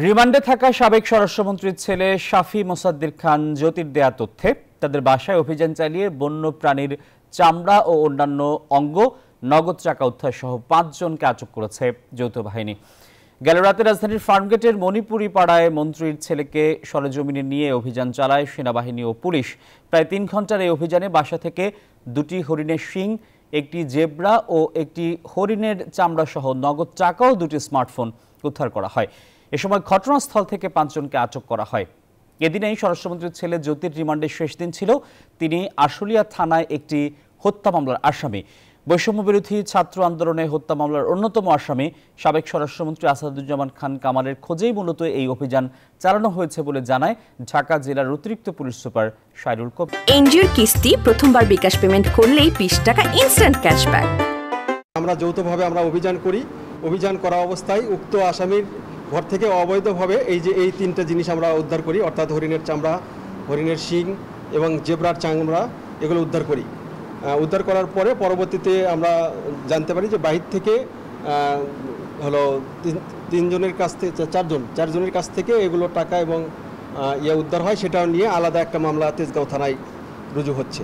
রিমান্ডে থাকা সাবেক স্বরাষ্ট্রমন্ত্রীর ছেলে শাফি মোসাদ্দেক খান জ্যোতির দেয়া তথ্যে তাদের বাসায় অভিযান চালিয়ে বন্য প্রাণীর চামড়া ও অন্যান্য অঙ্গ, নগদ টাকা উদ্ধার সহ ৫ জনকে আটক করেছে যৌথ বাহিনী। গেল রাতে রাজধানীর ফার্মগেটের মণিপুরি পাড়ায় মন্ত্রীর ছেলেকে সরেজমিনে নিয়ে অভিযান চালায় সেনাবাহিনী ও পুলিশ। প্রায় ৩ ঘন্টার এই অভিযানে বাসা থেকে ২টি হরিণের শিং, একটি জেব্রা ও একটি হরিণের চামড়া সহ নগদ টাকা ও ২টি স্মার্টফোন উদ্ধার করা হয়। এ সময় ঘটনাস্থল থেকে ৫ জনকে আটক করা হয়। এদিনেই স্বরাষ্ট্রমন্ত্রীর ছেলে জ্যোতির রিমান্ডের শেষ দিন ছিল। তিনি আশুলিয়া থানায় একটি হত্যা মামলার আসামি। বৈষম্য বিরোধী ছাত্র আন্দোলনে হত্যা মামলার অন্যতম আসামি সাবেক স্বরাষ্ট্রমন্ত্রী আসাদুজ্জামান খান কামালের খোঁজেই মূলত এই অভিযান চালানো হয়েছে বলে জানায় ঢাকা জেলার অতিরিক্ত পুলিশ সুপার সাইরুল কবির। এনজিওর কিস্তি প্রথমবার বিকাশ পেমেন্ট করলেই ২০ টাকা ইনস্ট্যান্ট ক্যাশব্যাক। আমরা যৌথভাবে অভিযান করি। অভিযান করা অবস্থায় উক্ত আসামির ঘর থেকে অবৈধভাবে এই ৩টা জিনিস আমরা উদ্ধার করি, অর্থাৎ হরিণের চামড়া, হরিণের শিং এবং জেব্রার চামড়া, এগুলো উদ্ধার করি। উদ্ধার করার পরে পরবর্তীতে আমরা জানতে পারি যে বাহির থেকে তিনজনের কাছ থেকে চারজনের কাছ থেকে এগুলো টাকা এবং উদ্ধার হয়। সেটাও নিয়ে আলাদা একটা মামলা তেজগাঁও থানায় রুজু হচ্ছে।